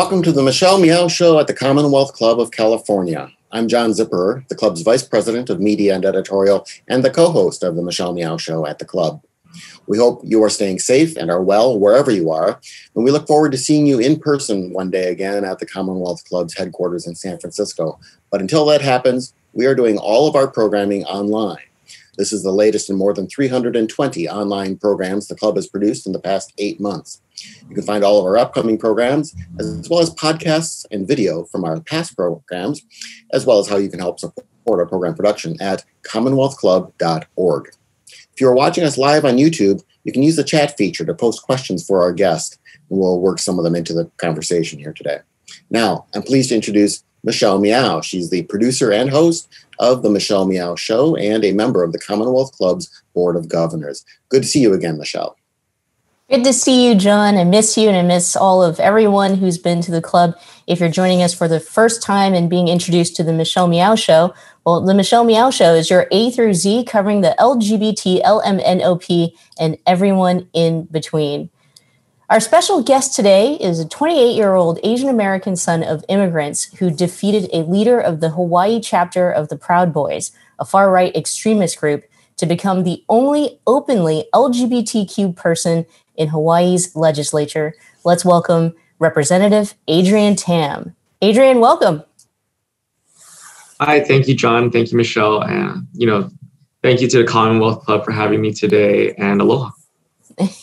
Welcome to the Michelle Meow Show at the Commonwealth Club of California. I'm John Zipperer, the club's Vice President of Media and Editorial and the co-host of the Michelle Meow Show at the club. We hope you are staying safe and are well wherever you are, and we look forward to seeing you in person one day again at the Commonwealth Club's headquarters in San Francisco. But until that happens, we are doing all of our programming online. This is the latest in more than 320 online programs the club has produced in the past 8 months. You can find all of our upcoming programs, as well as podcasts and video from our past programs, as well as how you can help support our program production at commonwealthclub.org. If you're watching us live on YouTube, you can use the chat feature to post questions for our guest, and we'll work some of them into the conversation here today. Now, I'm pleased to introduce Michelle Meow. She's the producer and host of the Michelle Meow Show and a member of the Commonwealth Club's Board of Governors. Good to see you again, Michelle. Good to see you, John. I miss you, and I miss all of everyone who's been to the club. If you're joining us for the first time and being introduced to the Michelle Meow Show, well, the Michelle Meow Show is your A through Z covering the LGBT, LMNOP, and everyone in between. Our special guest today is a 28-year-old Asian American son of immigrants who defeated a leader of the Hawaii chapter of the Proud Boys, a far-right extremist group, to become the only openly LGBTQ person in Hawaii's legislature. Let's welcome Representative Adrian Tam. Adrian, welcome. Hi, thank you, John. Thank you, Michelle. And, thank you to the Commonwealth Club for having me today, and aloha.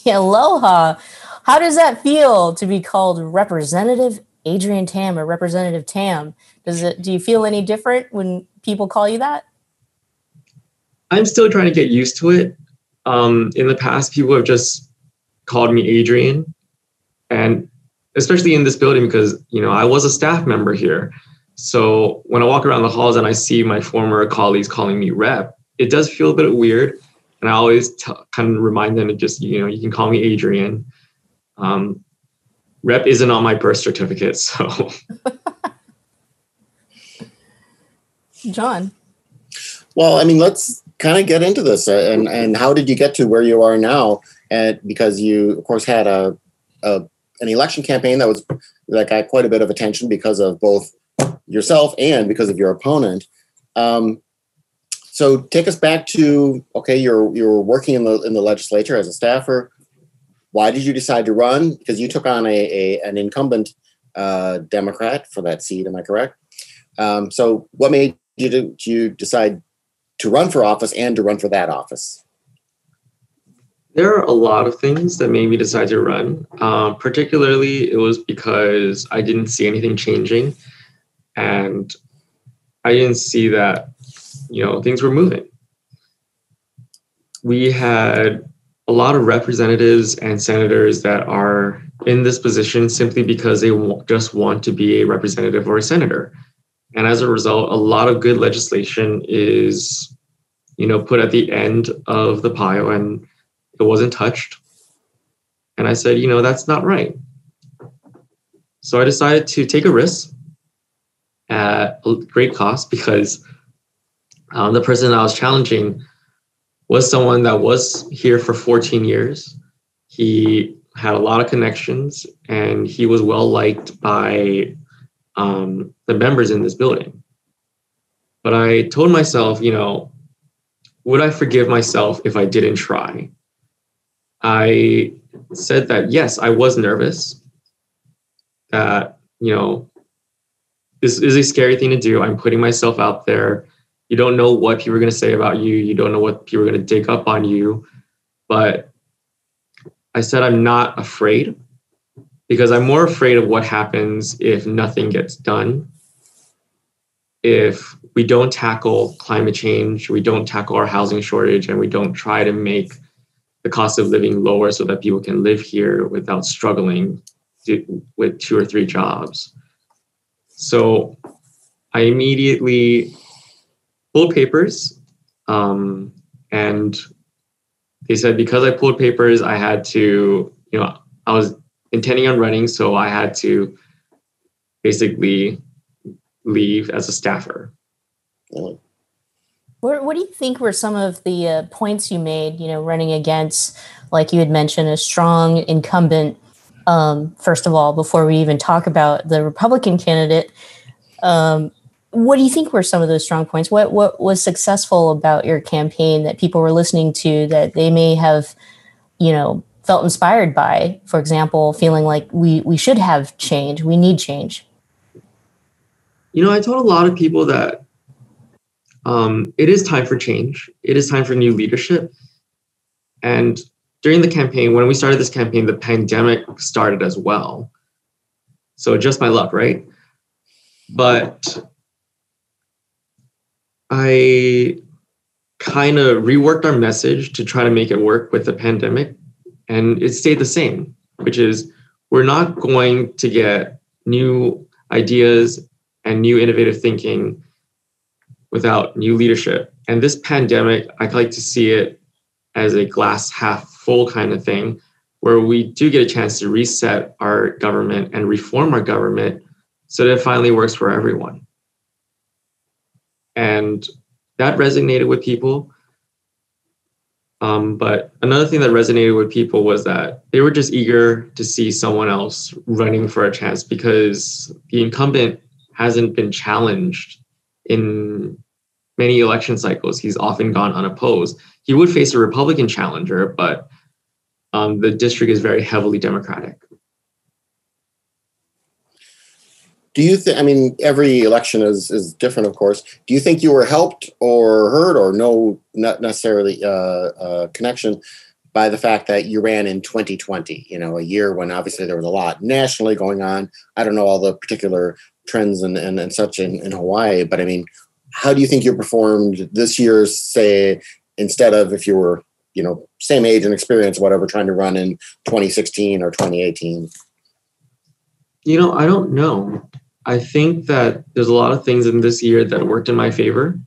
Aloha. How does that feel to be called Representative Adrian Tam or Representative Tam? Do you feel any different when people call you that? I'm still trying to get used to it. In the past, people have just called me Adrian, and especially in this building because, I was a staff member here. So when I walk around the halls and I see my former colleagues calling me Rep, it does feel a bit weird. And I always kind of remind them to just, you can call me Adrian. Rep isn't on my birth certificate, so. John. Well, let's kind of get into this. And how did you get to where you are now? And because you, of course, had an election campaign that got quite a bit of attention because of both yourself and because of your opponent. So take us back to, okay, you're working in the legislature as a staffer. Why did you decide to run? Because you took on an incumbent Democrat for that seat, am I correct? So what made you decide to run for office and to run for that office? There are a lot of things that made me decide to run. Particularly, it was because I didn't see anything changing, and I didn't see that, things were moving. We had a lot of representatives and senators that are in this position simply because they just want to be a representative or a senator. And as a result, a lot of good legislation is, put at the end of the pile and it wasn't touched. And I said, that's not right. So I decided to take a risk at a great cost because the person I was challenging was someone that was here for 14 years. He had a lot of connections and he was well liked by the members in this building. But I told myself, would I forgive myself if I didn't try? I said that, yes, I was nervous, that, this is a scary thing to do. I'm putting myself out there. You don't know what people are going to say about you. You don't know what people are going to dig up on you. But I said I'm not afraid because I'm more afraid of what happens if nothing gets done. If we don't tackle climate change, we don't tackle our housing shortage, and we don't try to make the cost of living lower so that people can live here without struggling with 2 or 3 jobs. So I immediately pulled papers, and they said because I pulled papers, I had to, I was intending on running, so I had to basically leave as a staffer. What do you think were some of the points you made, running against, like you had mentioned, a strong incumbent First of all, before we even talk about the Republican candidate, what do you think were some of those strong points? What was successful about your campaign that people were listening to that they may have, felt inspired by? For example, feeling like we should have change, we need change. I told a lot of people that it is time for change. It is time for new leadership. And during the campaign, when we started this campaign, the pandemic started as well. So just my luck, right? But I kind of reworked our message to try to make it work with the pandemic. And it stayed the same, which is we're not going to get new ideas and new innovative thinking without new leadership. And this pandemic, I like to see it as a glass half full kind of thing, where we do get a chance to reset our government and reform our government so that it finally works for everyone. And that resonated with people. But another thing that resonated with people was that they were just eager to see someone else running for a chance, because the incumbent hasn't been challenged in many election cycles. He's often gone unopposed. He would face a Republican challenger, but the district is very heavily Democratic. Do you think, every election is different, of course. Do you think you were helped or hurt, or not necessarily connection, by the fact that you ran in 2020, a year when obviously there was a lot nationally going on? I don't know all the particular trends and such in Hawaii, but how do you think you performed this year, say, instead of if you were, same age and experience, whatever, trying to run in 2016 or 2018? I don't know. I think that there's a lot of things in this year that worked in my favor,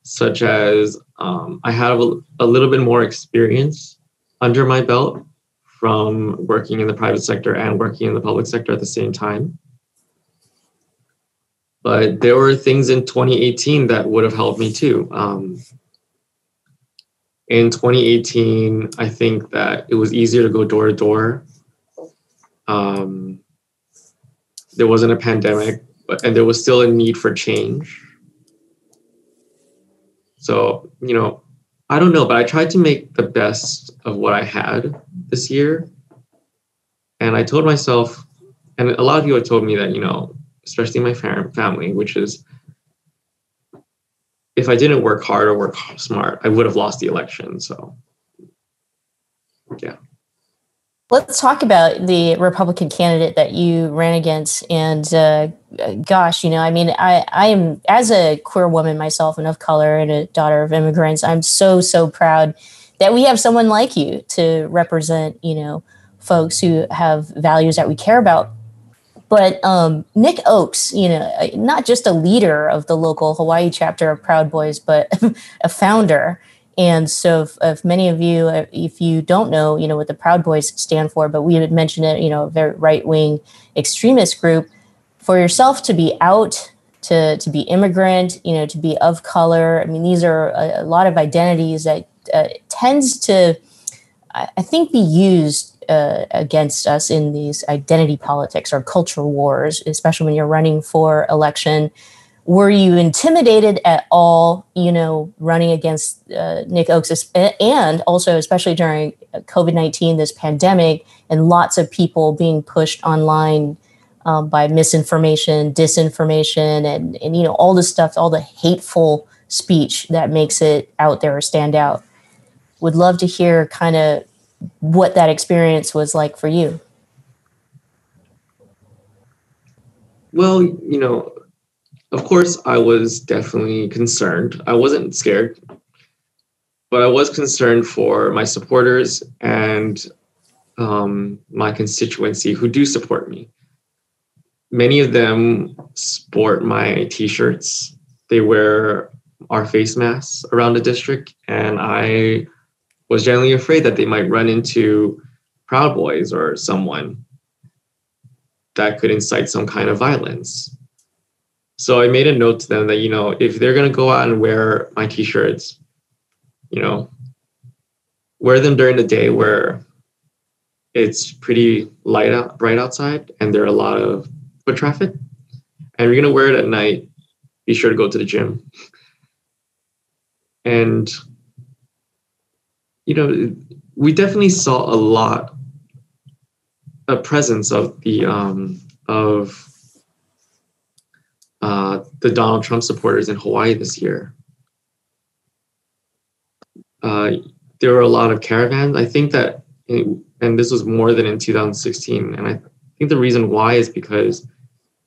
such as I have a little bit more experience under my belt from working in the private sector and working in the public sector at the same time. But there were things in 2018 that would have helped me too. In 2018, I think that it was easier to go door to door. There wasn't a pandemic, and there was still a need for change. So, I don't know, but I tried to make the best of what I had this year. And I told myself, and a lot of people have told me that, especially my family, which is, if I didn't work hard or work smart, I would have lost the election. So, yeah. Let's talk about the Republican candidate that you ran against. And gosh, I am, as a queer woman myself and of color and a daughter of immigrants, I'm so, so proud that we have someone like you to represent, folks who have values that we care about. But Nick Oaks, not just a leader of the local Hawaii chapter of Proud Boys, but a founder. And so if many of you, if you don't know, what the Proud Boys stand for, but we had mentioned it, a very right-wing extremist group, for yourself to be out, to be immigrant, to be of color. These are a lot of identities that tends to, I think, be used against us in these identity politics or cultural wars, especially when you're running for election. Were you intimidated at all, running against Nick Oaks, and also especially during COVID-19, this pandemic, and lots of people being pushed online by misinformation, disinformation, and all the stuff, all the hateful speech that makes it out there or stand out? Would love to hear kind of what that experience was like for you. Well, of course, I was definitely concerned. I wasn't scared, but I was concerned for my supporters and my constituency who do support me. Many of them sport my T-shirts. They wear our face masks around the district, and I was generally afraid that they might run into Proud Boys or someone that could incite some kind of violence. So I made a note to them that, if they're going to go out and wear my T-shirts, wear them during the day where it's pretty bright outside, and there are a lot of foot traffic. And you're going to wear it at night, be sure to go to the gym. And, we definitely saw a lot of presence of the Donald Trump supporters in Hawaii this year. There were a lot of caravans. I think that, and this was more than in 2016. And I think the reason why is because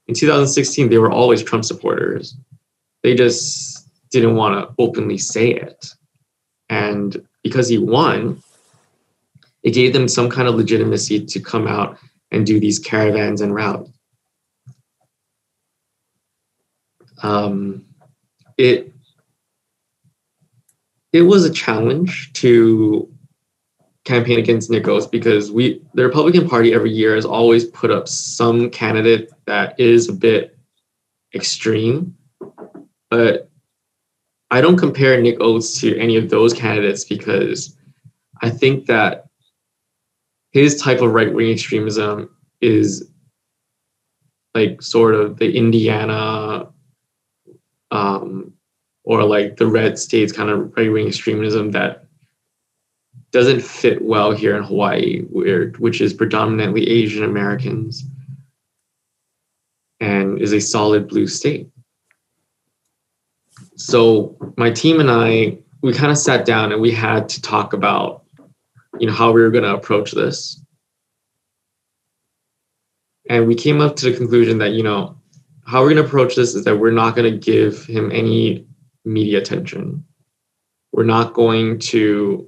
in 2016, they were always Trump supporters. They just didn't want to openly say it. And because he won, it gave them some kind of legitimacy to come out and do these caravans and rallies. It was a challenge to campaign against Nick Oates because the Republican Party every year has always put up some candidate that is a bit extreme, but I don't compare Nick Oates to any of those candidates because I think that his type of right-wing extremism is like sort of the Indiana or like the red states kind of right-wing extremism that doesn't fit well here in Hawaii, which is predominantly Asian Americans and is a solid blue state. So my team and I, we kind of sat down and we had to talk about, how we were going to approach this. And we came up to the conclusion that, how we're going to approach this is that we're not going to give him any media attention. We're not going to,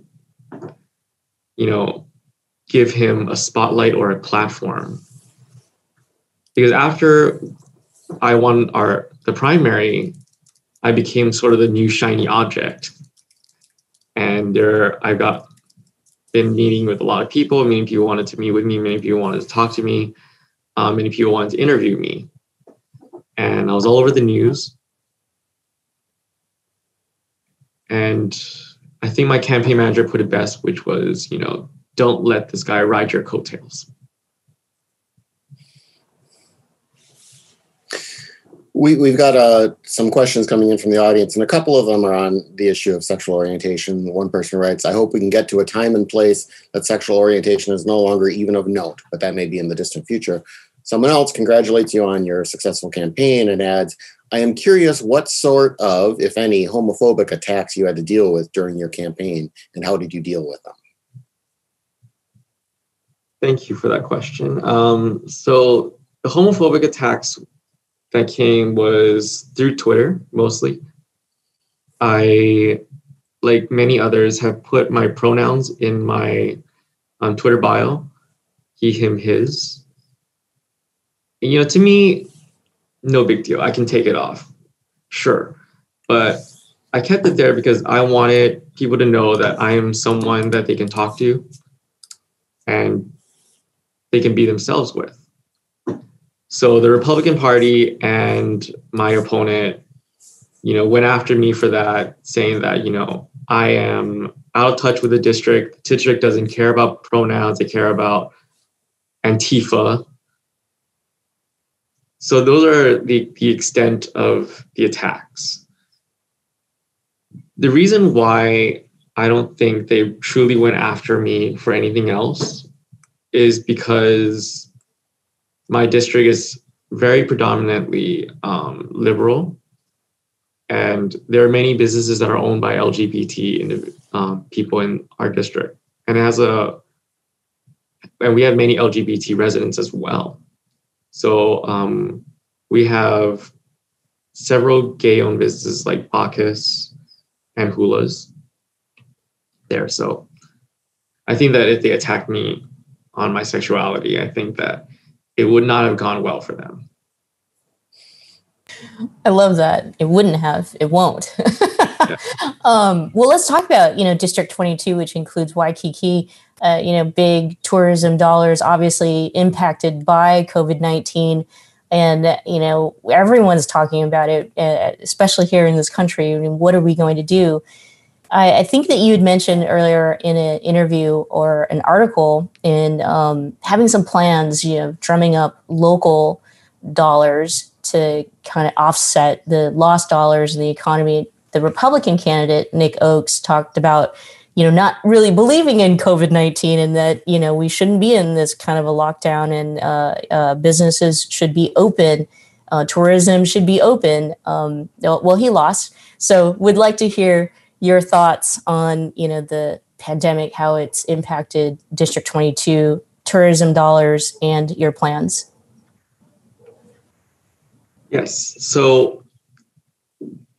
give him a spotlight or a platform. Because after I won the primary, I became sort of the new shiny object. And I've been meeting with a lot of people. Many people wanted to meet with me. Many people wanted to talk to me. Many people wanted to interview me. And I was all over the news. And I think my campaign manager put it best, which was, don't let this guy ride your coattails. We've got some questions coming in from the audience, and a couple of them are on the issue of sexual orientation. One person writes, I hope we can get to a time and place that sexual orientation is no longer even of note, but that may be in the distant future. Someone else congratulates you on your successful campaign and adds, I am curious what sort of, if any, homophobic attacks you had to deal with during your campaign, and how did you deal with them? Thank you for that question. So the homophobic attacks that came was through Twitter, mostly. I, like many others, have put my pronouns in my Twitter bio, he, him, his. And, to me, no big deal. I can take it off, sure. But I kept it there because I wanted people to know that I am someone that they can talk to and they can be themselves with. So the Republican Party and my opponent, went after me for that, saying that, I am out of touch with the district. The district doesn't care about pronouns. They care about Antifa. So those are the extent of the attacks. The reason why I don't think they truly went after me for anything else is because my district is very predominantly liberal, and there are many businesses that are owned by LGBT people in our district, and we have many LGBT residents as well. So we have several gay-owned businesses like Bacchus and Hula's there. So I think that if they attacked me on my sexuality, I think that it would not have gone well for them. I love that. It wouldn't have. It won't. Yeah. Well, let's talk about, District 22, which includes Waikiki. Big tourism dollars obviously impacted by COVID-19. And, everyone's talking about it, especially here in this country. I mean, what are we going to do? I think that you had mentioned earlier in an interview or an article in having some plans, drumming up local dollars to kind of offset the lost dollars in the economy. The Republican candidate, Nick Oakes, talked about, not really believing in COVID-19 and that, we shouldn't be in this kind of a lockdown and businesses should be open. Tourism should be open. Well, he lost. So would like to hear your thoughts on, the pandemic, how it's impacted District 22 tourism dollars and your plans. Yes. So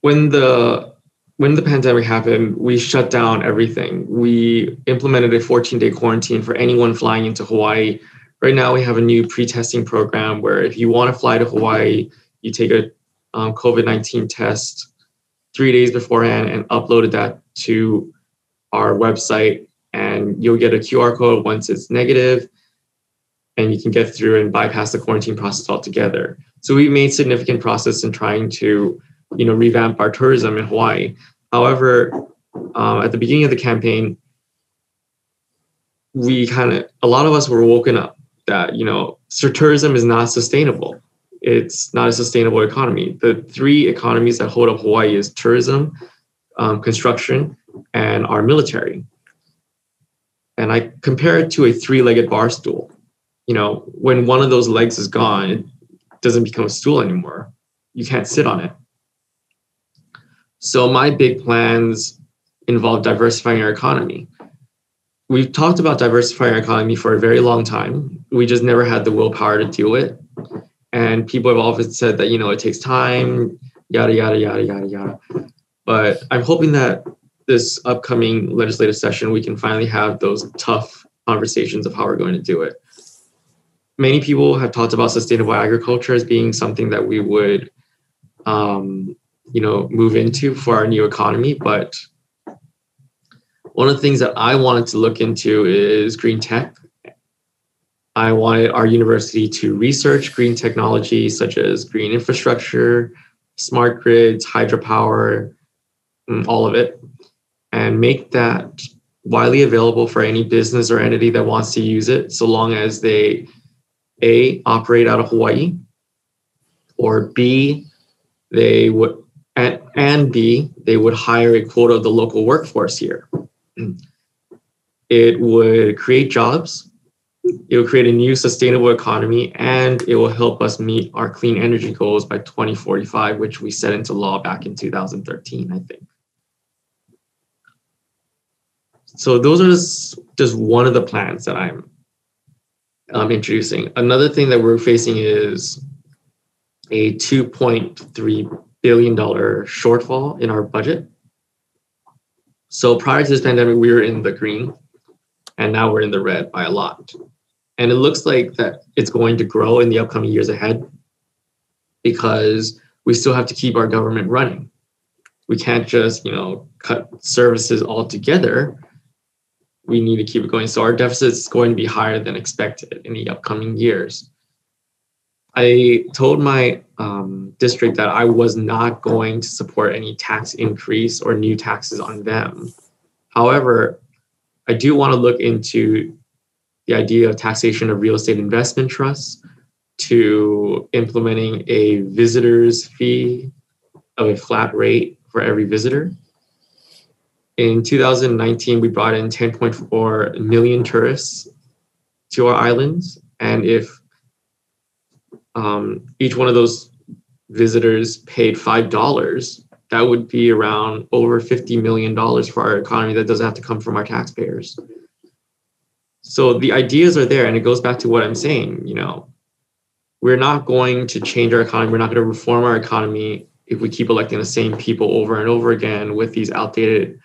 when the pandemic happened, we shut down everything. We implemented a 14-day quarantine for anyone flying into Hawaii. Right now, we have a new pre-testing program where if you want to fly to Hawaii, you take a COVID-19 test 3 days beforehand and uploaded that to our website, and you'll get a QR code once it's negative, and you can get through and bypass the quarantine process altogether. So we made significant progress in trying to, revamp our tourism in Hawaii. However, at the beginning of the campaign, a lot of us were woken up that, tourism is not sustainable. It's not a sustainable economy. The three economies that hold up Hawaii is tourism, construction, and our military. And I compare it to a three-legged bar stool. When one of those legs is gone, it doesn't become a stool anymore. You can't sit on it. So my big plans involve diversifying our economy. We've talked about diversifying our economy for a very long time. We just never had the willpower to do it. And people have often said that, it takes time, yada, yada, yada, yada, yada. But I'm hoping that this upcoming legislative session, we can finally have those tough conversations of how we're going to do it. Many people have talked about sustainable agriculture as being something that we would, move into for our new economy. But one of the things that I wanted to look into is green tech. I wanted our university to research green technology such as green infrastructure, smart grids, hydropower, all of it, and make that widely available for any business or entity that wants to use it, so long as they A, operate out of Hawaii, or B, they would, and B, they would hire a quota of the local workforce here. It would create jobs, it will create a new sustainable economy, and it will help us meet our clean energy goals by 2045, which we set into law back in 2013, I think. So those are just one of the plans that I'm introducing. Another thing that we're facing is a $2.3 billion shortfall in our budget. So prior to this pandemic, we were in the green, and now we're in the red by a lot. And it looks like that it's going to grow in the upcoming years ahead because we still have to keep our government running. We can't just, cut services altogether. We need to keep it going. So our deficit is going to be higher than expected in the upcoming years. I told my district that I was not going to support any tax increase or new taxes on them. However, I do want to look into the idea of taxation of real estate investment trusts, to implementing a visitor's fee of a flat rate for every visitor. In 2019, we brought in 10.4 million tourists to our islands. And if each one of those visitors paid $5, that would be around over $50 million for our economy that doesn't have to come from our taxpayers. So the ideas are there, and it goes back to what I'm saying, we're not going to change our economy. We're not going to reform our economy if we keep electing the same people over and over again with these outdated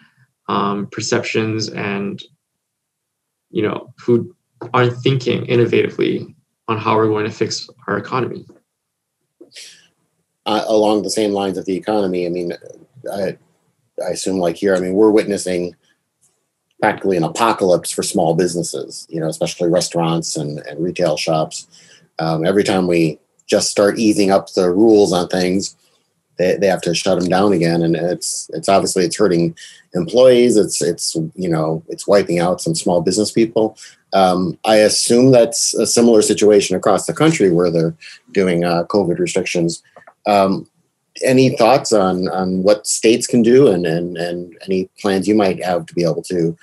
perceptions and, who aren't thinking innovatively on how we're going to fix our economy. Along the same lines of the economy, I assume like here, we're witnessing practically an apocalypse for small businesses, especially restaurants and retail shops. Every time we just start easing up the rules on things, they have to shut them down again, and it's obviously it's hurting employees. It's wiping out some small business people. I assume that's a similar situation across the country where they're doing COVID restrictions. Any thoughts on what states can do and any plans you might have to be able to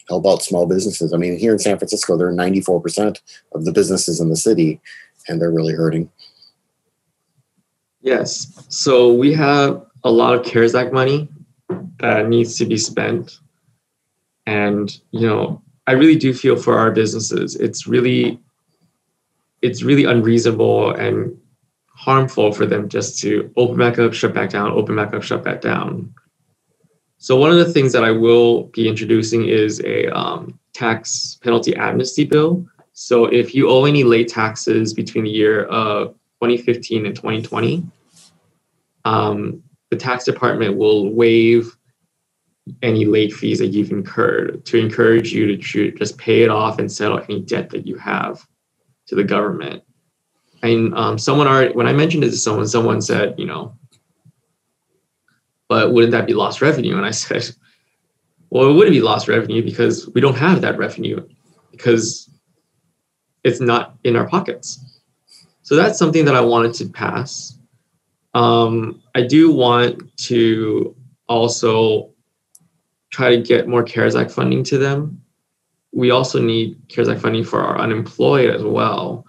help out small businesses? I mean, here in San Francisco, there are 94% of the businesses in the city, and they're really hurting. Yes. So we have a lot of CARES Act money that needs to be spent. And, I really do feel for our businesses. It's really unreasonable and harmful for them just to open back up, shut back down, open back up, shut back down. So one of the things that I will be introducing is a tax penalty amnesty bill. So if you owe any late taxes between the year of 2015 and 2020, the tax department will waive any late fees that you've incurred to encourage you to just pay it off and settle any debt that you have to the government. And when I mentioned it to someone said, but wouldn't that be lost revenue? And I said, well, it wouldn't be lost revenue because we don't have that revenue because it's not in our pockets. So that's something that I wanted to pass. I do want to also try to get more CARES Act funding to them. We also need CARES Act funding for our unemployed as well.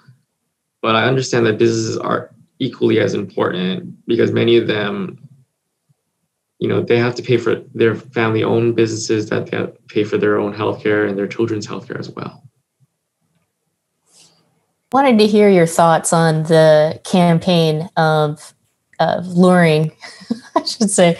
But I understand that businesses are equally as important because many of them, they have to pay for their family-owned businesses, that they have to pay for their own healthcare and their children's healthcare as well. Wanted to hear your thoughts on the campaign of luring, I should say,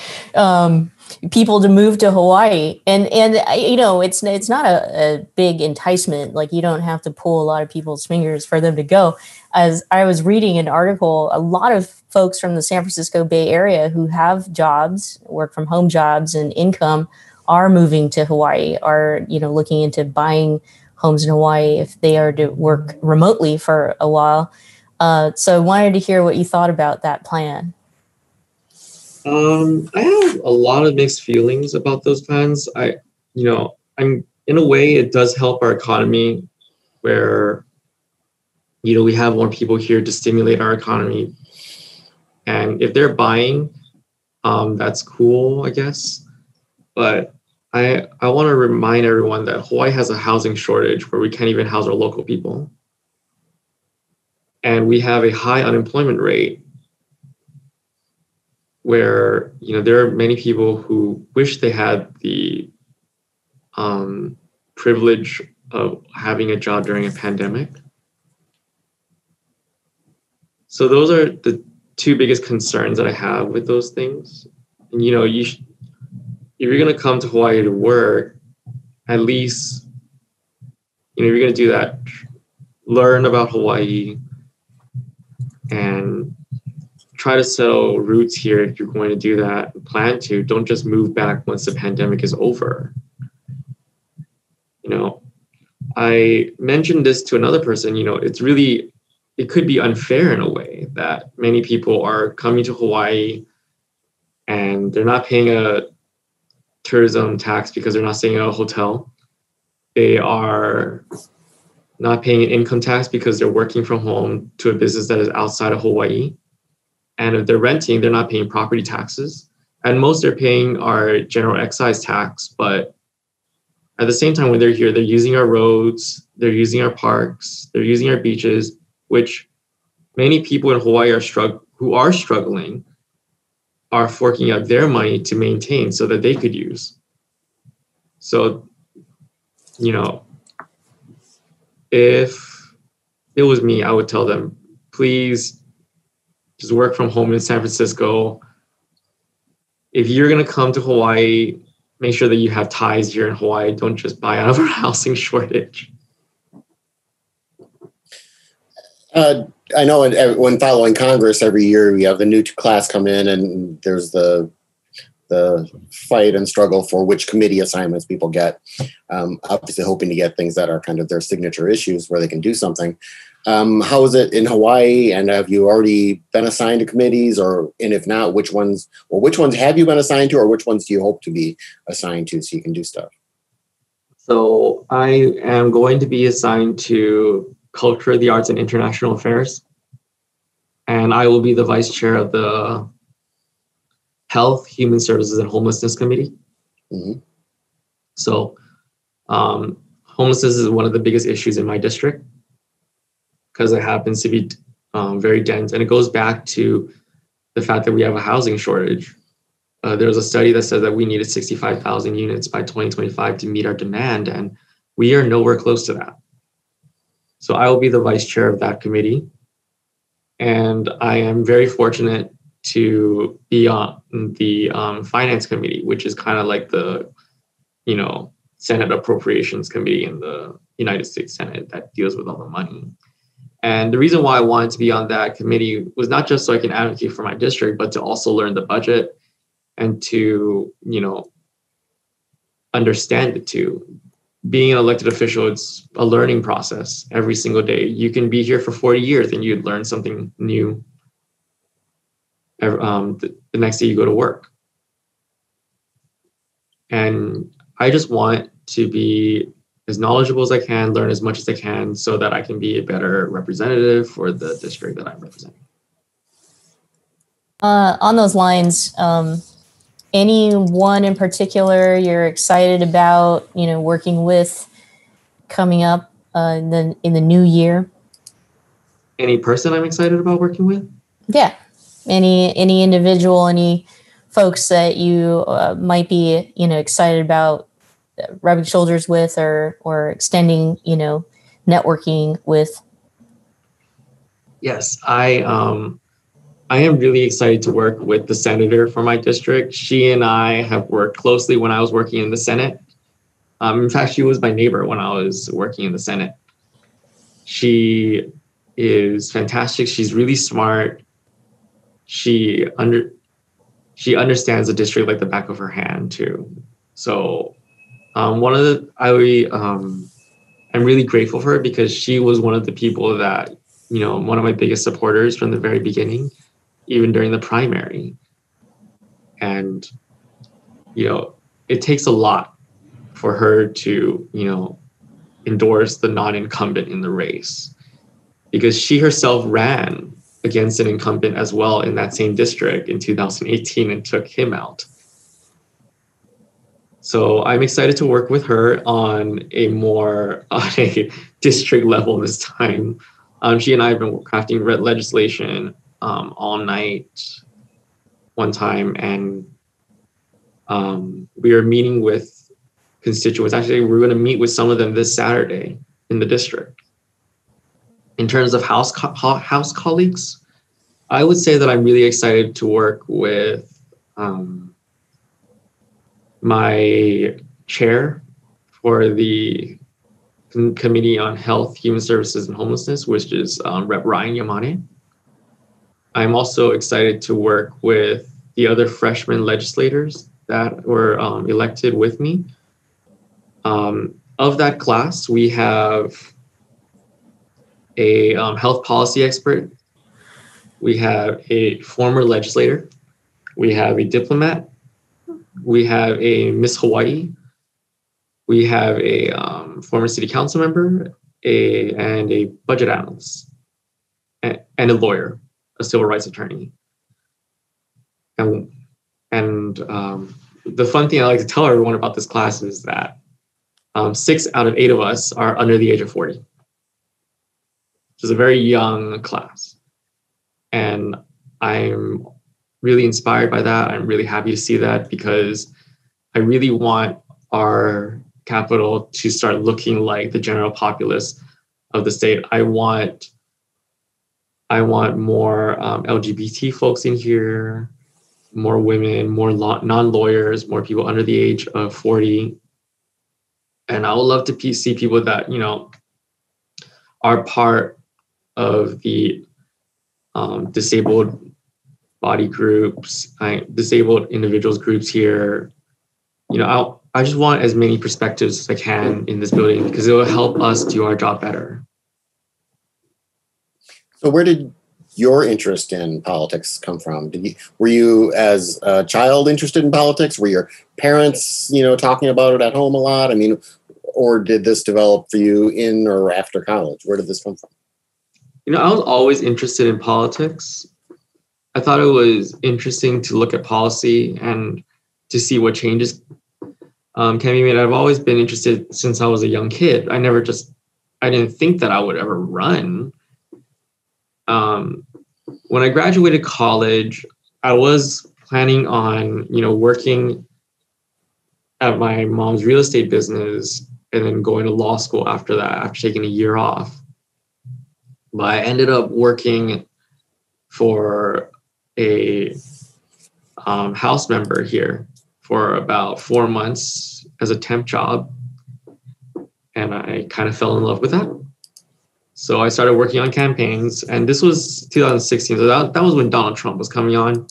people to move to Hawaii, and it's not a big enticement. Like, you don't have to pull a lot of people's fingers for them to go. As I was reading an article, a lot of folks from the San Francisco Bay Area who have jobs, work from home jobs and income, are moving to Hawaii, are looking into buying homes in Hawaii if they are to work remotely for a while. So I wanted to hear what you thought about that plan. I have a lot of mixed feelings about those plans. I'm in a way, it does help our economy where, we have more people here to stimulate our economy. And if they're buying, that's cool, I guess. But I want to remind everyone that Hawaii has a housing shortage where we can't even house our local people. And we have a high unemployment rate where, there are many people who wish they had the privilege of having a job during a pandemic. So those are the two biggest concerns that I have with those things. And, if you're going to come to Hawaii to work, at least, if you're going to do that, learn about Hawaii and try to settle roots here if you're going to do that. Plan to. Don't just move back once the pandemic is over. I mentioned this to another person, it could be unfair in a way that many people are coming to Hawaii and they're not paying a tourism tax because they're not staying at a hotel. They are not paying an income tax because they're working from home to a business that is outside of Hawaii. And if they're renting, they're not paying property taxes. And most they're paying are general excise tax. But at the same time, when they're here, they're using our roads, they're using our parks, they're using our beaches, which many people in Hawaii who are struggling are forking out their money to maintain so that they could use. So, if it was me, I would tell them, please just work from home in San Francisco. If you're going to come to Hawaii, make sure that you have ties here in Hawaii. Don't just buy out of our housing shortage. I know when following Congress every year, we have the new class come in and there's the fight and struggle for which committee assignments people get. Obviously hoping to get things that are kind of their signature issues where they can do something. How is it in Hawaii? And have you already been assigned to committees, and if not, which ones have you been assigned to, or which ones do you hope to be assigned to so you can do stuff? So I am going to be assigned to Culture, the Arts, and International Affairs. And I will be the vice chair of the Health, Human Services, and Homelessness Committee. Mm-hmm. So homelessness is one of the biggest issues in my district because it happens to be very dense. And it goes back to the fact that we have a housing shortage. There was a study that said that we needed 65,000 units by 2025 to meet our demand, and we are nowhere close to that. So I will be the vice chair of that committee. And I am very fortunate to be on the finance committee, which is kind of like the, Senate Appropriations Committee in the United States Senate that deals with all the money. And the reason why I wanted to be on that committee was not just so I can advocate for my district, but to also learn the budget and to, understand it too. Being an elected official, it's a learning process every single day. You can be here for 40 years and you'd learn something new the next day you go to work. And I just want to be as knowledgeable as I can, learn as much as I can so that I can be a better representative for the district that I'm representing. On those lines, anyone in particular you're excited about, working with coming up in the new year? Any person I'm excited about working with? Yeah. Any individual, any folks that you might be, excited about rubbing shoulders with or extending, networking with? Yes, I am really excited to work with the senator for my district. She and I have worked closely when I was working in the Senate. In fact, she was my neighbor when I was working in the Senate. She is fantastic. She's really smart. She understands the district like the back of her hand too. So I'm really grateful for her because she was one of the people that, one of my biggest supporters from the very beginning, even during the primary. And, it takes a lot for her to, endorse the non-incumbent in the race because she herself ran against an incumbent as well in that same district in 2018 and took him out. So I'm excited to work with her on a district level this time. She and I have been crafting legislation all night one time, and we are meeting with constituents. Actually, we're going to meet with some of them this Saturday in the district. In terms of house colleagues, I would say that I'm really excited to work with my chair for the Committee on Health, Human Services, and Homelessness, which is Rep. Ryan Yamane. I'm also excited to work with the other freshman legislators that were elected with me. Of that class, we have a health policy expert. We have a former legislator. We have a diplomat. We have a Miss Hawaii. We have a former city council member, and a budget analyst, and a lawyer, a civil rights attorney. And the fun thing I like to tell everyone about this class is that 6 out of 8 of us are under the age of 40. Which is a very young class. And I'm really inspired by that. I'm really happy to see that because I really want our capital to start looking like the general populace of the state. I want more LGBT folks in here, more women, more non-lawyers, more people under the age of 40. And I would love to see people that, are part of the disabled body groups, disabled individuals groups here. I just want as many perspectives as I can in this building because it will help us do our job better. So where did your interest in politics come from? Were you as a child interested in politics? Were your parents, talking about it at home a lot? I mean, or did this develop for you in or after college? Where did this come from? I was always interested in politics. I thought it was interesting to look at policy and to see what changes can be made. I've always been interested since I was a young kid. I didn't think that I would ever run. When I graduated college, I was planning on, working at my mom's real estate business and then going to law school after that, after taking a year off. But I ended up working for a house member here for about 4 months as a temp job. And I kind of fell in love with that. So I started working on campaigns, and this was 2016. So that was when Donald Trump was coming on.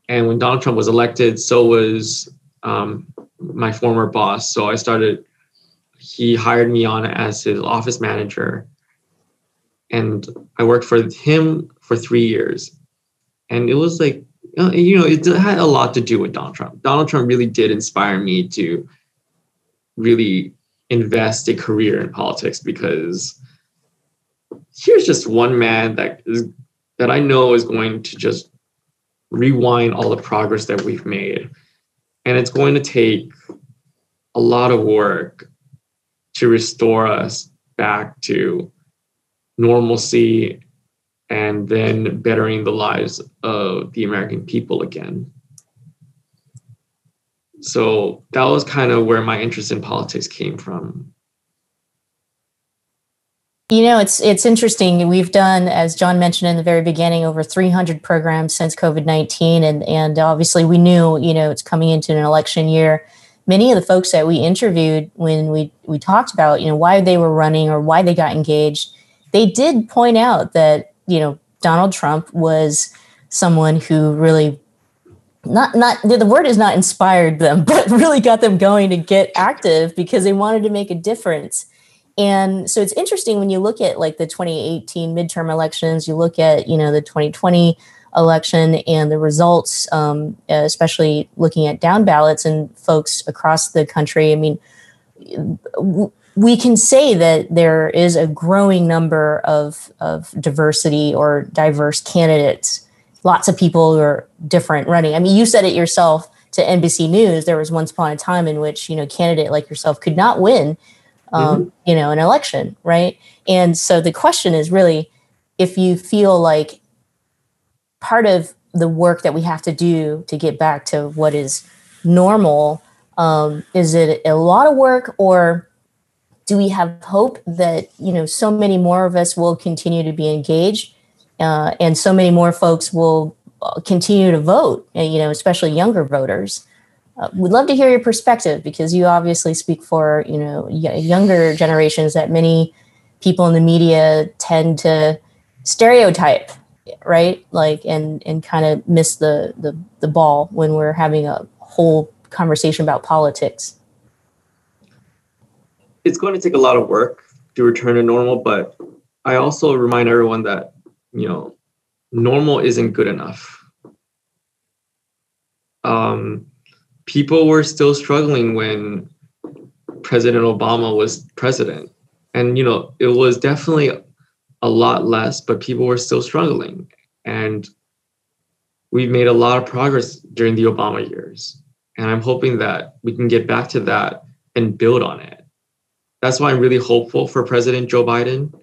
And when Donald Trump was elected, so was my former boss. So he hired me on as his office manager. And I worked for him for 3 years. And it was like, it had a lot to do with Donald Trump. Donald Trump really did inspire me to really invest a career in politics, because here's just one man that I know is going to just rewind all the progress that we've made. And it's going to take a lot of work to restore us back to normalcy and then bettering the lives of the American people again. So that was kind of where my interest in politics came from. It's interesting. We've done, as John mentioned in the very beginning, over 300 programs since COVID-19. And obviously we knew, it's coming into an election year. Many of the folks that we interviewed when we talked about, why they were running or why they got engaged, they did point out that, Donald Trump was someone who really not the word is not inspired them, but really got them going to get active because they wanted to make a difference. And so it's interesting when you look at like the 2018 midterm elections, you look at, the 2020 election and the results, especially looking at down ballots and folks across the country. I mean, we can say that there is a growing number of diversity or diverse candidates. Lots of people who are different running. I mean, you said it yourself to NBC News. There was once upon a time in which, a candidate like yourself could not win, an election, right? And so the question is really, if you feel like part of the work that we have to do to get back to what is normal, is it a lot of work, or do we have hope that, so many more of us will continue to be engaged and so many more folks will continue to vote, especially younger voters? We'd love to hear your perspective, because you obviously speak for, younger generations that many people in the media tend to stereotype, right? Like, and kind of miss the ball when we're having a whole conversation about politics. It's going to take a lot of work to return to normal, but I also remind everyone that, normal isn't good enough. People were still struggling when President Obama was president. And, it was definitely a lot less, but people were still struggling. And we've made a lot of progress during the Obama years. And I'm hoping that we can get back to that and build on it. That's why I'm really hopeful for President Joe Biden.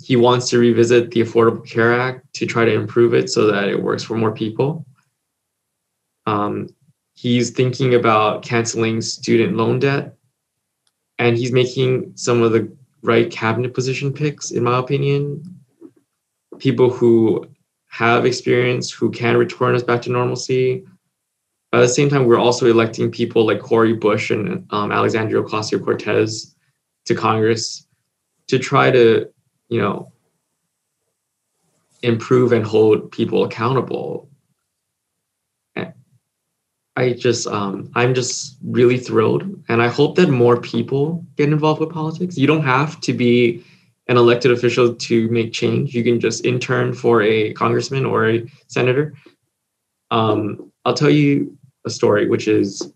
He wants to revisit the Affordable Care Act to try to improve it so that it works for more people. He's thinking about canceling student loan debt, and he's making some of the right cabinet position picks, in my opinion. People who have experience, who can return us back to normalcy. At the same time, we're also electing people like Cori Bush and Alexandria Ocasio-Cortez to Congress to try to, improve and hold people accountable. I'm just really thrilled, and I hope that more people get involved with politics. You don't have to be an elected official to make change. You can just intern for a congressman or a senator. I'll tell you a story, which is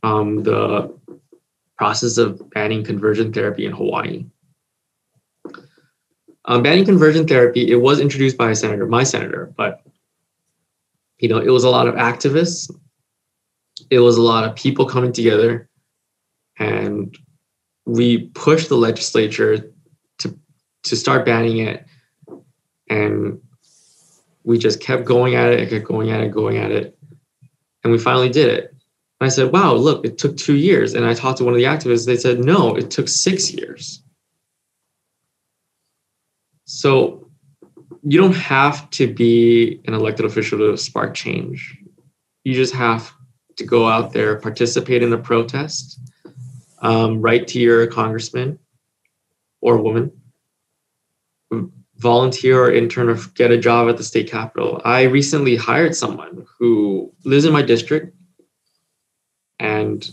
the process of banning conversion therapy in Hawaii. Banning conversion therapy, it was introduced by a senator, my senator, but it was a lot of activists. It was a lot of people coming together, and we pushed the legislature to start banning it. And we just kept going at it, and we finally did it. And I said, wow, look, it took 2 years. And I talked to one of the activists, they said, no, it took 6 years. So you don't have to be an elected official to spark change. You just have to go out there, participate in a protest, write to your congressman or woman, volunteer or intern or get a job at the state capitol. I recently hired someone who lives in my district, and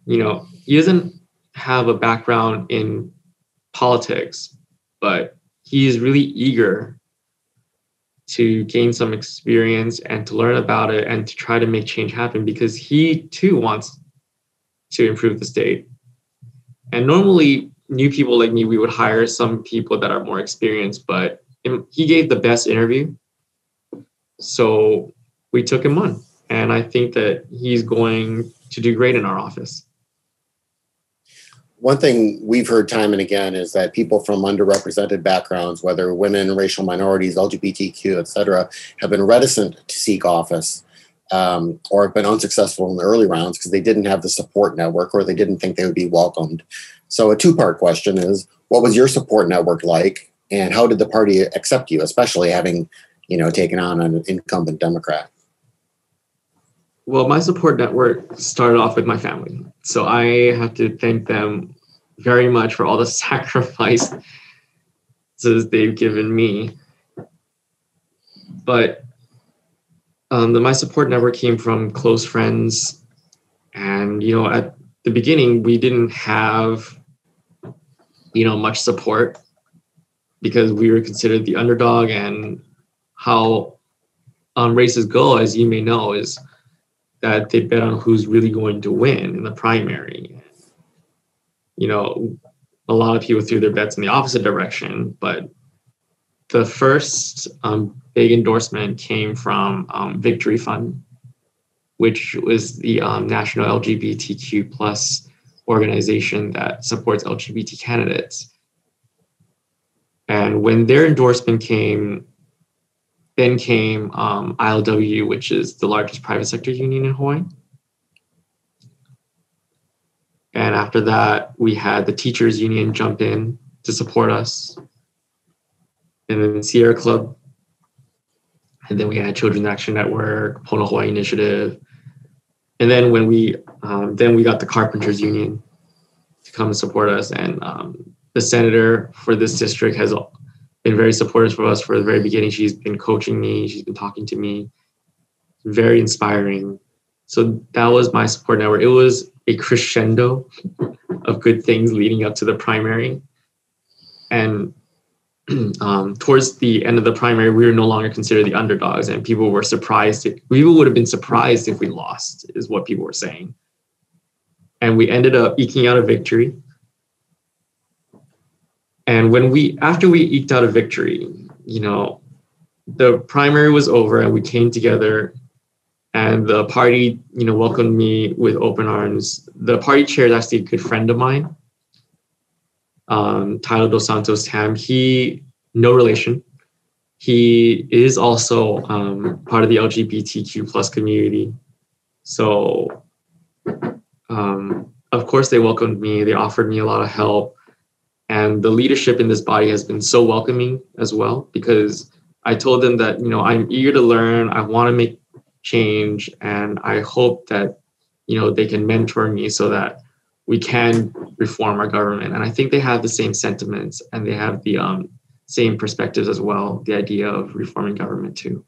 he doesn't have a background in politics, but he is really eager to gain some experience and to learn about it and to try to make change happen, because he too wants to improve the state. And normally new people like me, we would hire some people that are more experienced, but he gave the best interview. So we took him on, and I think that he's going to do great in our office. One thing we've heard time and again is that people from underrepresented backgrounds, whether women, racial minorities, LGBTQ, et cetera, have been reticent to seek office or have been unsuccessful in the early rounds because they didn't have the support network or they didn't think they would be welcomed. So a two-part question is, what was your support network like, and how did the party accept you, especially having, taken on an incumbent Democrat? Well, my support network started off with my family. So I have to thank them very much for all the sacrifices they've given me. But my support network came from close friends. And, at the beginning, we didn't have, much support because we were considered the underdog. And how races go, as you may know, is that they bet on who's really going to win in the primary. A lot of people threw their bets in the opposite direction, but the first big endorsement came from Victory Fund, which was the national LGBTQ plus organization that supports LGBT candidates. And when their endorsement came, then came ILW, which is the largest private sector union in Hawaii. And after that, we had the teachers union jump in to support us. And then Sierra Club. And then we had Children's Action Network, Pono Hawaii Initiative. And then when we got the Carpenters Union to come and support us. And the senator for this district has been very supportive for us for the very beginning. She's been coaching me. She's been talking to me. Very inspiring. So that was my support network. It was a crescendo of good things leading up to the primary. And towards the end of the primary, we were no longer considered the underdogs, and people were surprised. People would have been surprised if we lost, is what people were saying. And we ended up eking out a victory. And after we eked out a victory, the primary was over and we came together, and the party, welcomed me with open arms. The party chair is actually a good friend of mine, Tyler Dos Santos Tam. No relation. He is also part of the LGBTQ plus community. So, of course, they welcomed me. They offered me a lot of help. And the leadership in this body has been so welcoming as well, because I told them that, I'm eager to learn. I want to make change. And I hope that, they can mentor me so that we can reform our government. And I think they have the same sentiments, and they have the same perspectives as well, the idea of reforming government too.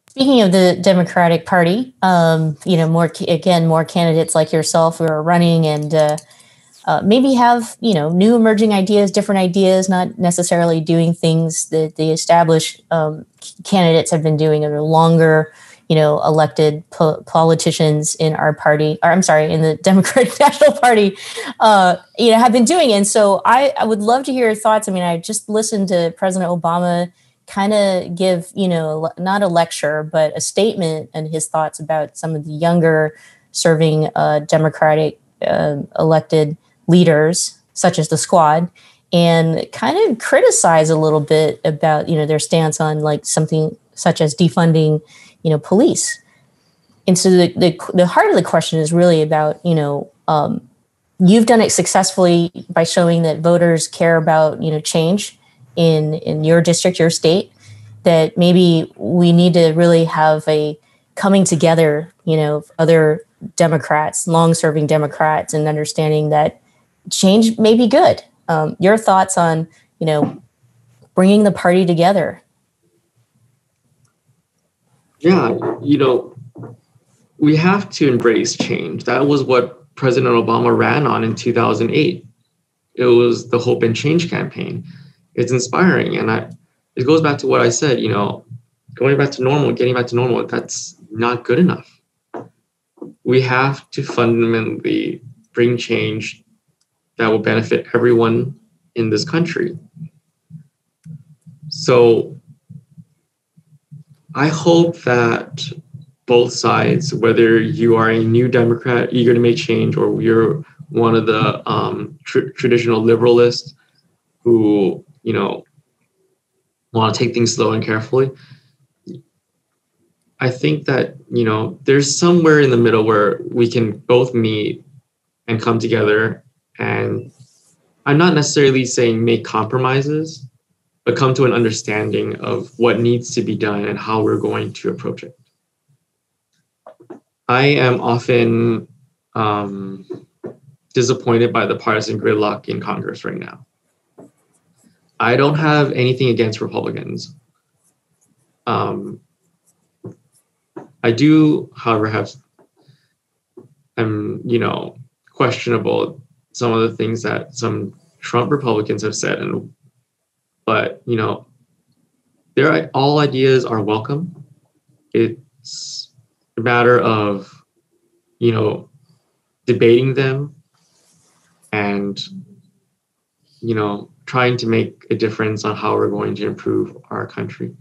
Speaking of the Democratic Party, more candidates like yourself who are running, and maybe have, new emerging ideas, different ideas, not necessarily doing things that the established candidates have been doing or longer, elected politicians in our party, or I'm sorry, in the Democratic National Party, have been doing. And so I would love to hear your thoughts. I mean, I just listened to President Obama kind of give, not a lecture, but a statement and his thoughts about some of the younger serving Democratic elected leaders, such as the Squad, and kind of criticize a little bit about, their stance on like something such as defunding, police. And so the heart of the question is really about, you've done it successfully by showing that voters care about, change in your district, your state, that maybe we need to really have a coming together, other Democrats, long-serving Democrats, and understanding that change may be good. Your thoughts on, bringing the party together? Yeah, we have to embrace change. That was what President Obama ran on in 2008. It was the Hope and Change campaign. It's inspiring. And it goes back to what I said, going back to normal, getting back to normal, that's not good enough. We have to fundamentally bring change that will benefit everyone in this country. So I hope that both sides, whether you are a new Democrat eager to make change or you're one of the traditional liberalists who, want to take things slow and carefully, I think that, there's somewhere in the middle where we can both meet and come together. And I'm not necessarily saying make compromises, but come to an understanding of what needs to be done and how we're going to approach it. I am often disappointed by the partisan gridlock in Congress right now. I don't have anything against Republicans. I do, however, I'm questionable some of the things that some Trump Republicans have said, but all ideas are welcome. It's a matter of debating them and trying to make a difference on how we're going to improve our country.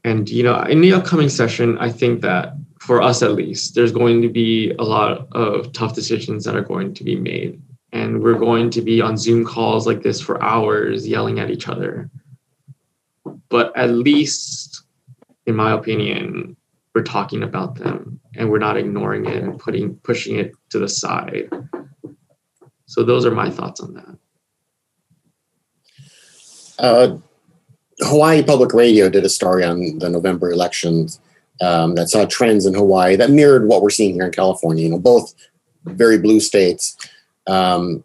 And in the upcoming session, I think that for us at least, there's going to be a lot of tough decisions that are going to be made. And we're going to be on Zoom calls like this for hours yelling at each other. But at least, in my opinion, we're talking about them and we're not ignoring it and pushing it to the side. So those are my thoughts on that. Hawaii Public Radio did a story on the November elections that saw trends in Hawaii that mirrored what we're seeing here in California. Both very blue states, and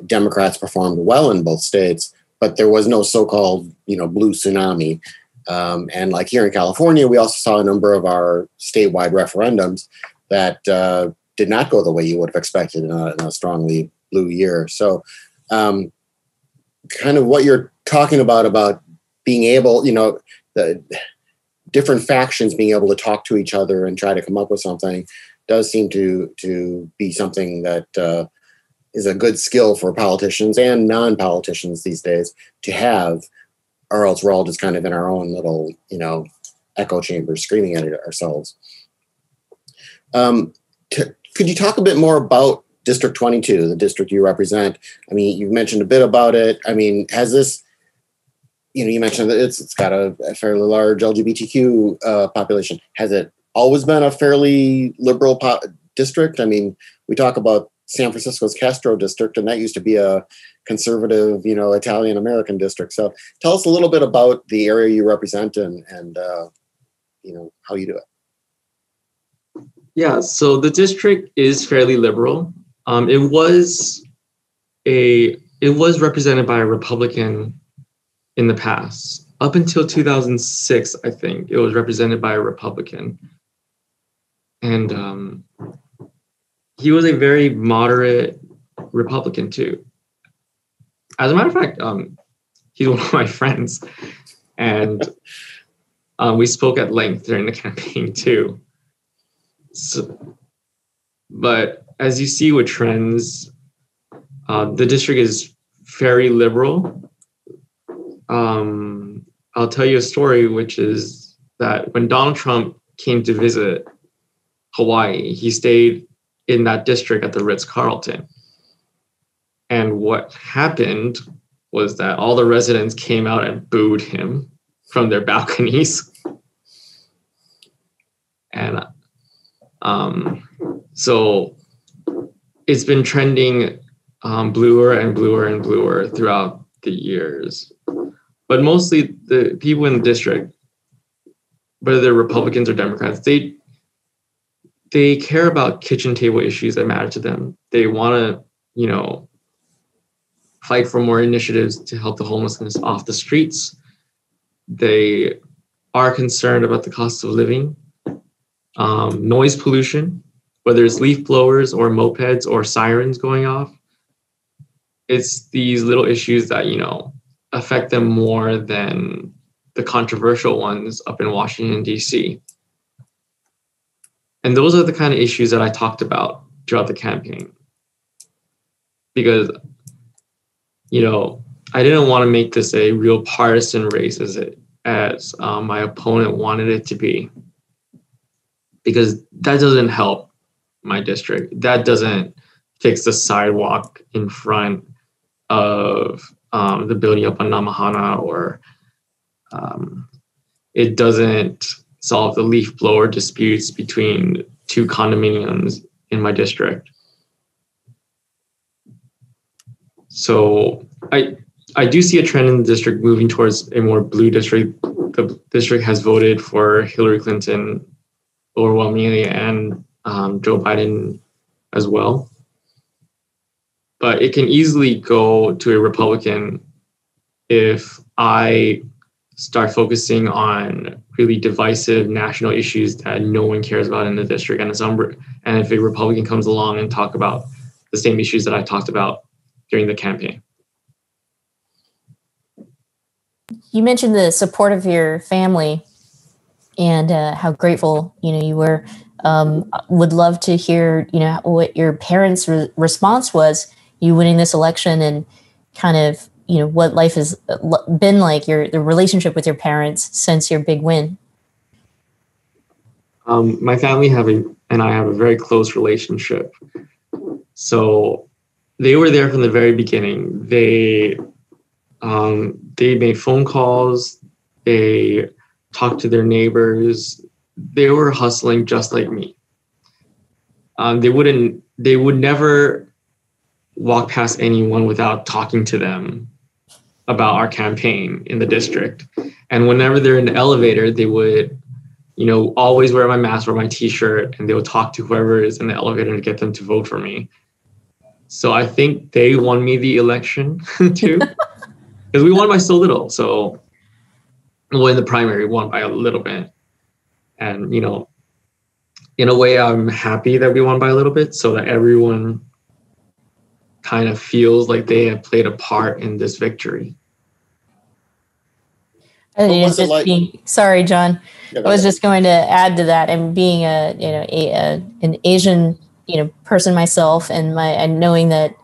Democrats performed well in both states, but there was no so-called blue tsunami. And like here in California, we also saw a number of our statewide referendums that did not go the way you would have expected in a strongly blue year. So kind of what you're talking about being able, the different factions being able to talk to each other and try to come up with something does seem to be something that is a good skill for politicians and non-politicians these days to have, or else we're all just kind of in our own little, echo chamber screaming at it ourselves. Could you talk a bit more about District 22, the district you represent? I mean, you've mentioned a bit about it. I mean, has this, you mentioned that it's got a fairly large LGBTQ population. Has it always been a fairly liberal district? I mean, we talk about San Francisco's Castro district, and that used to be a conservative, Italian American district. So tell us a little bit about the area you represent and how you do it. Yeah, so the district is fairly liberal. It was represented by a Republican in the past. Up until 2006, I think, it was represented by a Republican. And he was a very moderate Republican too. As a matter of fact, he's one of my friends, and we spoke at length during the campaign too. So, but as you see with trends, the district is very liberal. I'll tell you a story, which is that when Donald Trump came to visit Hawaii, he stayed in that district at the Ritz-Carlton. And what happened was that all the residents came out and booed him from their balconies. And so it's been trending bluer and bluer and bluer throughout the years. But mostly the people in the district, whether they're Republicans or Democrats, they care about kitchen table issues that matter to them. They want to, fight for more initiatives to help the homelessness off the streets. They are concerned about the cost of living, noise pollution, whether it's leaf blowers or mopeds or sirens going off. It's these little issues that, affect them more than the controversial ones up in Washington, D.C. And those are the kind of issues that I talked about throughout the campaign. Because, I didn't want to make this a real partisan race as my opponent wanted it to be. Because that doesn't help my district. That doesn't fix the sidewalk in front of the building up on Namahana, or it doesn't solve the leaf blower disputes between two condominiums in my district. So I do see a trend in the district moving towards a more blue district. The district has voted for Hillary Clinton overwhelmingly and Joe Biden as well. But it can easily go to a Republican if I start focusing on really divisive national issues that no one cares about in the district. And if a Republican comes along and talk about the same issues that I talked about during the campaign. You mentioned the support of your family and how grateful you were. Would love to hear what your parents' response was, you winning this election, and kind of what life has been like, the relationship with your parents since your big win. My family and I have a very close relationship. So they were there from the very beginning. They made phone calls. They talked to their neighbors. They were hustling just like me. They would never walk past anyone without talking to them about our campaign in the district. And whenever they're in the elevator, they would, always wear my mask or my t-shirt, and they would talk to whoever is in the elevator to get them to vote for me. So I think they won me the election too, because we won by so little. So, in the primary, we won by a little bit. And, in a way, I'm happy that we won by a little bit, so that everyone kind of feels like they have played a part in this victory. Sorry, John. I was just going to add to that, and being an Asian person myself, and knowing that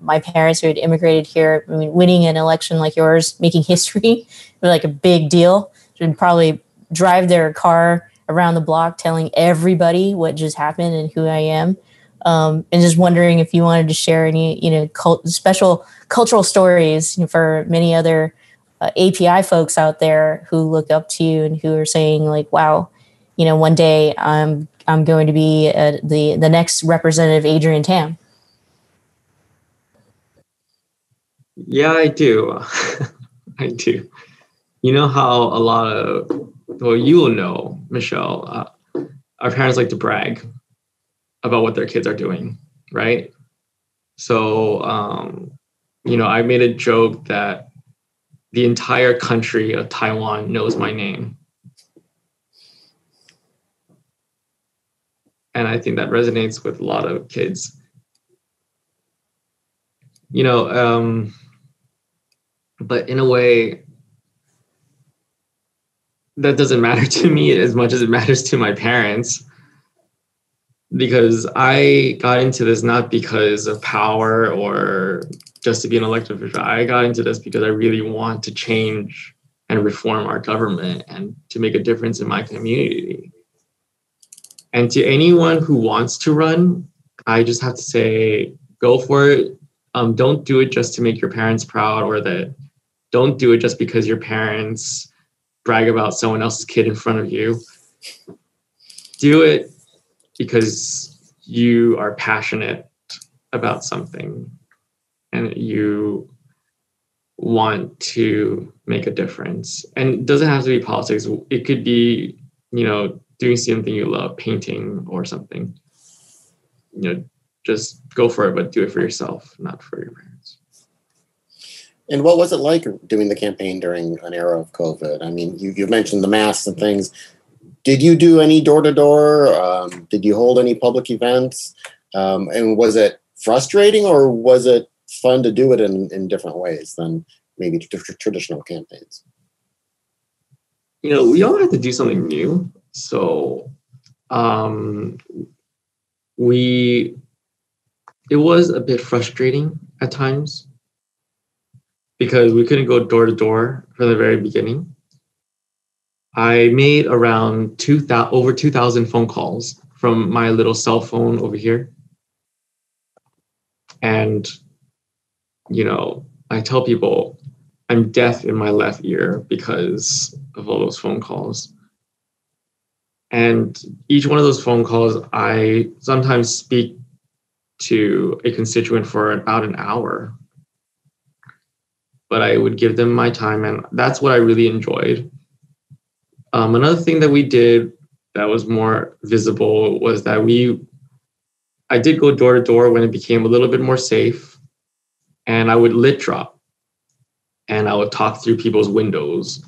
my parents who had immigrated here, winning an election like yours, making history, was like a big deal. Should probably drive their car around the block telling everybody what just happened and who I am. And just wondering if you wanted to share any, special cultural stories for many other API folks out there who look up to you and who are saying like, wow, one day I'm going to be the next Representative Adrian Tam. Yeah, I do. I do. You know how a lot of, you will know, Michelle, our parents like to brag about what their kids are doing, right? So, I made a joke that the entire country of Taiwan knows my name. And I think that resonates with a lot of kids. But in a way, that doesn't matter to me as much as it matters to my parents, because I got into this not because of power or just to be an elected official. I got into this because I really want to change and reform our government and to make a difference in my community. And to anyone who wants to run, I just have to say, go for it. Don't do it just to make your parents proud, or don't do it just because your parents brag about someone else's kid in front of you. Do it because you are passionate about something and you want to make a difference. And it doesn't have to be politics. It could be, doing something you love, painting or something. Just go for it, but do it for yourself, not for your parents. And what was it like doing the campaign during an era of COVID? I mean, you mentioned the masks and things. Did you do any door-to-door? Did you hold any public events? And was it frustrating, or was it fun to do it in different ways than maybe traditional campaigns? We all had to do something new. So it was a bit frustrating at times because we couldn't go door to door from the very beginning. I made around over 2,000 phone calls from my little cell phone over here. And, I tell people I'm deaf in my left ear because of all those phone calls. And each one of those phone calls, I sometimes speak to a constituent for about an hour. But I would give them my time, and that's what I really enjoyed. Another thing that we did that was more visible was that I did go door to door when it became a little bit more safe, and I would lit drop, and I would talk through people's windows,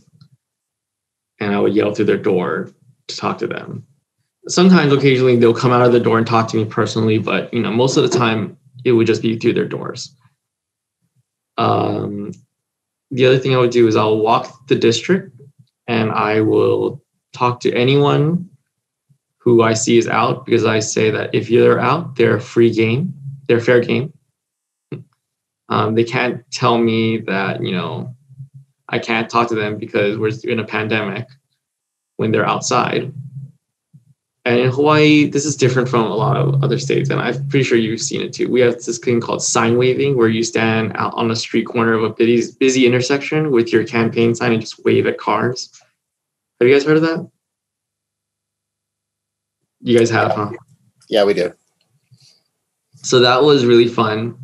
and I would yell through their door to talk to them. Sometimes, occasionally, they'll come out of the door and talk to me personally, but most of the time, it would just be through their doors. The other thing I would do is I'll walk the district, and I will talk to anyone who I see is out, because I say that if you're out, they're free game, they're fair game. They can't tell me that, I can't talk to them because we're in a pandemic when they're outside. And in Hawaii, this is different from a lot of other states, and I'm pretty sure you've seen it too. We have this thing called sign waving, where you stand out on the street corner of a busy intersection with your campaign sign and just wave at cars. Have you guys heard of that? You guys have, huh? Yeah, we do. So that was really fun.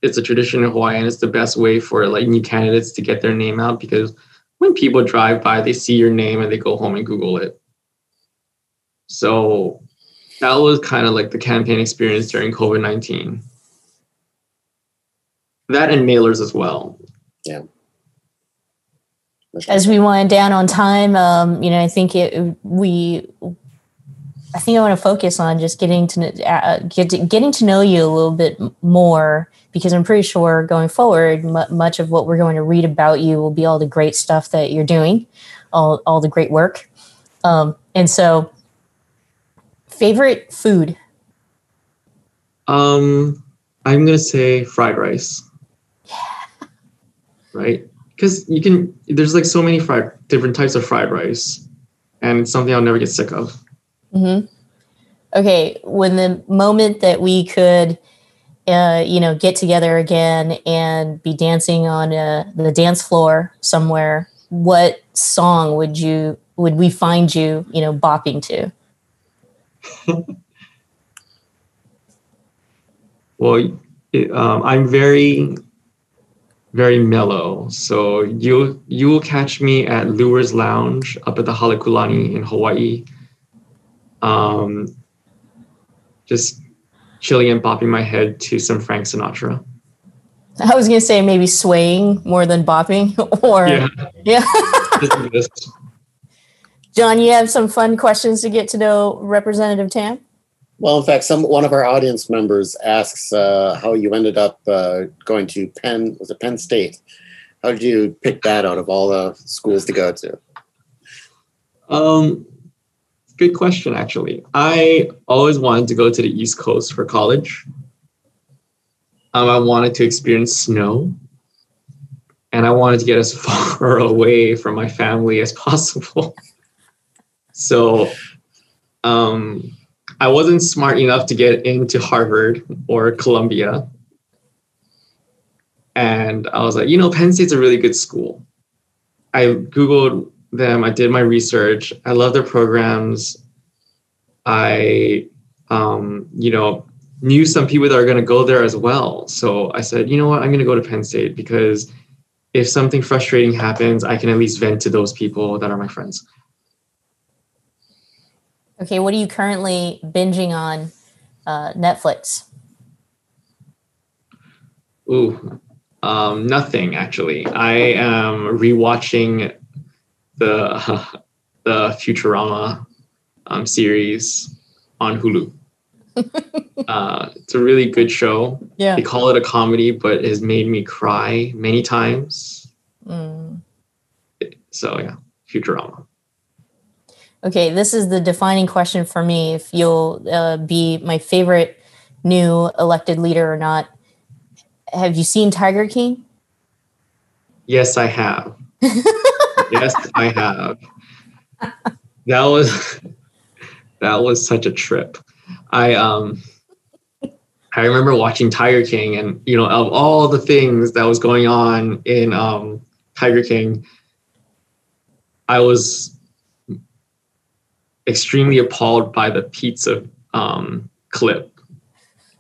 It's a tradition in Hawaii, and it's the best way for new candidates to get their name out, because when people drive by, they see your name and they go home and Google it. So that was kind of like the campaign experience during COVID-19. That and mailers as well. Yeah. As we wind down on time, I think I want to focus on just getting to know you a little bit more, because I'm pretty sure going forward, much of what we're going to read about you will be all the great stuff that you're doing, all the great work. And so, favorite food? I'm going to say fried rice. Yeah. Right? Because there's so many different types of fried rice, and it's something I'll never get sick of. Mm-hmm. Okay, when the moment that we could, get together again and be dancing on the dance floor somewhere, what song would we find you, bopping to? Well, I'm very, very mellow. So you will catch me at Lure's Lounge up at the Halekulani in Hawaii. Just chilling and bopping my head to some Frank Sinatra. I was going to say maybe swaying more than bopping, or yeah. John, you have some fun questions to get to know Representative Tam? Well, in fact, one of our audience members asks how you ended up going to Penn State? How did you pick that out of all the schools to go to? Good question, actually. I always wanted to go to the East Coast for college. I wanted to experience snow, and I wanted to get as far away from my family as possible. So I wasn't smart enough to get into Harvard or Columbia. And I was like, Penn State's a really good school. I Googled them. I did my research. I love their programs. I, knew some people that are going to go there as well. So I said, you know what, I'm going to go to Penn State because if something frustrating happens, I can at least vent to those people that are my friends. Okay, what are you currently binging on Netflix? Nothing actually. I am rewatching the Futurama series on Hulu. It's a really good show. Yeah. They call it a comedy, but it has made me cry many times. So yeah, Futurama. Okay, this is the defining question for me. If you'll be my favorite new elected leader or not. Have you seen Tiger King? Yes, I have. Yes, I have. That was such a trip. I remember watching Tiger King, and of all the things that was going on in Tiger King, I was extremely appalled by the pizza clip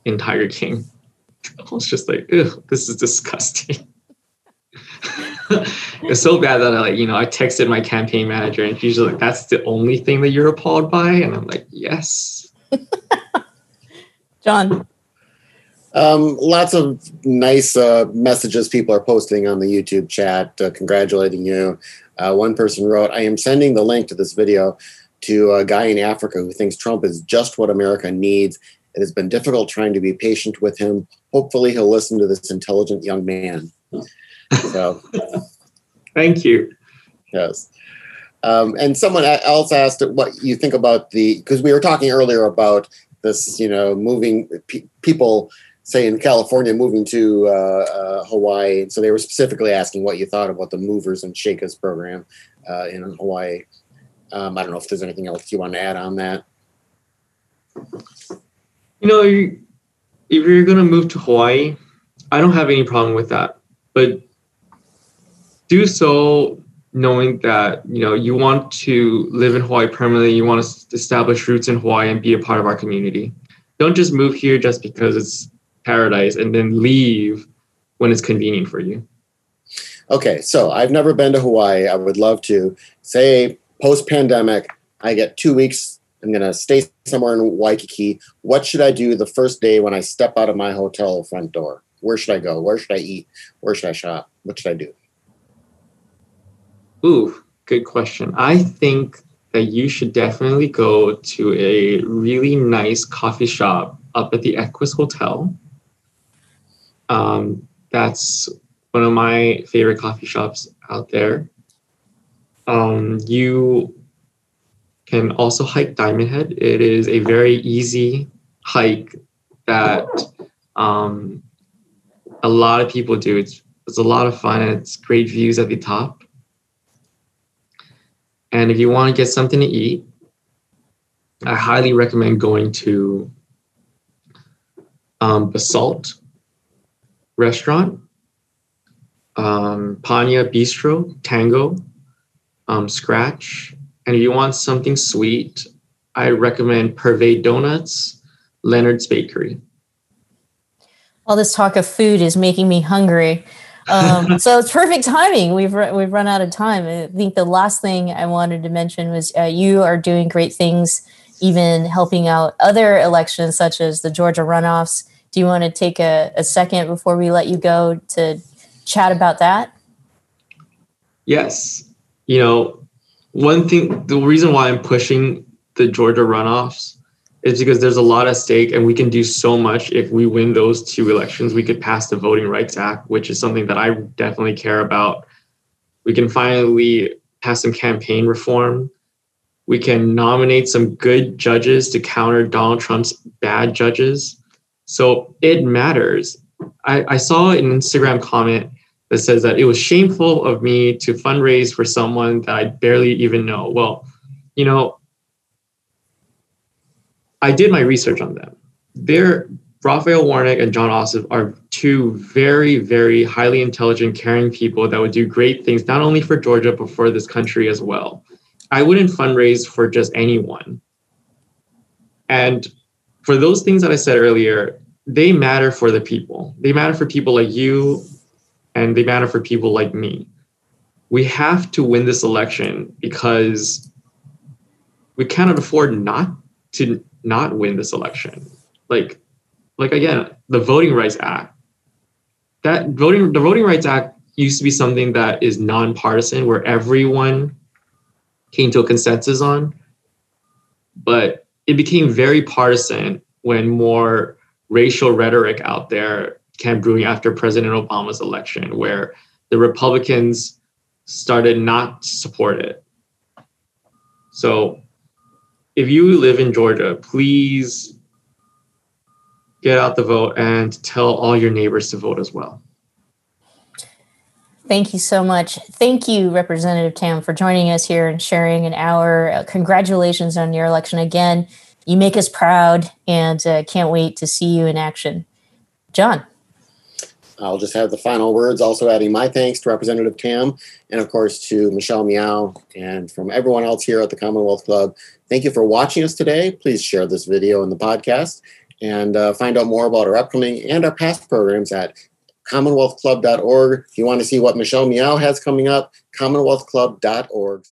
in Tiger King. I was just like, ew, this is disgusting. It's so bad that I texted my campaign manager, and she's like, that's the only thing that you're appalled by? And I'm like, yes. John. Lots of nice messages people are posting on the YouTube chat congratulating you. One person wrote, I am sending the link to this video to a guy in Africa who thinks Trump is just what America needs. It has been difficult trying to be patient with him. Hopefully he'll listen to this intelligent young man. So, thank you. Yes. And someone else asked what you think about because we were talking earlier about this, moving people, say in California, moving to Hawaii. So they were specifically asking what you thought about the Movers and Shakers program in Hawaii. I don't know if there's anything else you want to add on that. If you're going to move to Hawaii, I don't have any problem with that. But do so knowing that, you want to live in Hawaii permanently. You want to establish roots in Hawaii and be a part of our community. Don't just move here just because it's paradise and then leave when it's convenient for you. Okay, so I've never been to Hawaii. I would love to. Say post-pandemic, I get 2 weeks. I'm going to stay somewhere in Waikiki. What should I do the first day when I step out of my hotel front door? Where should I go? Where should I eat? Where should I shop? What should I do? Ooh, good question. I think that you should definitely go to a really nice coffee shop up at the Equus Hotel. That's one of my favorite coffee shops out there. You can also hike Diamond Head. It is a very easy hike that a lot of people do. It's a lot of fun, and it's great views at the top. And if you want to get something to eat, I highly recommend going to Basalt Restaurant, Panya Bistro, Tango, Scratch. And if you want something sweet, I recommend Purvey Donuts, Leonard's Bakery. All this talk of food is making me hungry. So it's perfect timing. We've run out of time. I think the last thing I wanted to mention was you are doing great things, even helping out other elections such as the Georgia runoffs. Do you want to take a second before we let you go to chat about that? Yes. the reason why I'm pushing the Georgia runoffs is because there's a lot at stake, and we can do so much if we win those 2 elections. We could pass the Voting Rights Act, which is something that I definitely care about. We can finally pass some campaign reform. We can nominate some good judges to counter Donald Trump's bad judges. So it matters. I saw an Instagram comment that says that it was shameful of me to fundraise for someone that I barely even know. Well, you know, I did my research on them. Raphael Warnock and Jon Ossoff are 2 very, very highly intelligent, caring people that would do great things, not only for Georgia, but for this country as well. I wouldn't fundraise for just anyone. And for those things that I said earlier, they matter for the people. They matter for people like you, and they matter for people like me. We have to win this election because we cannot afford not to not win this election. Like again, the Voting Rights Act. The Voting Rights Act used to be something that is nonpartisan, where everyone came to a consensus on, but it became very partisan when more racial rhetoric out there came brewing after President Obama's election, where the Republicans started not to support it. So if you live in Georgia, please get out the vote and tell all your neighbors to vote as well. Thank you so much. Thank you, Representative Tam, for joining us here and sharing an hour. Congratulations on your election again. You make us proud, and can't wait to see you in action. John. I'll just have the final words, also adding my thanks to Representative Tam and, of course, to Michelle Miao, and from everyone else here at the Commonwealth Club. Thank you for watching us today. Please share this video and the podcast, and find out more about our upcoming and our past programs at commonwealthclub.org. If you want to see what Michelle Miao has coming up, commonwealthclub.org.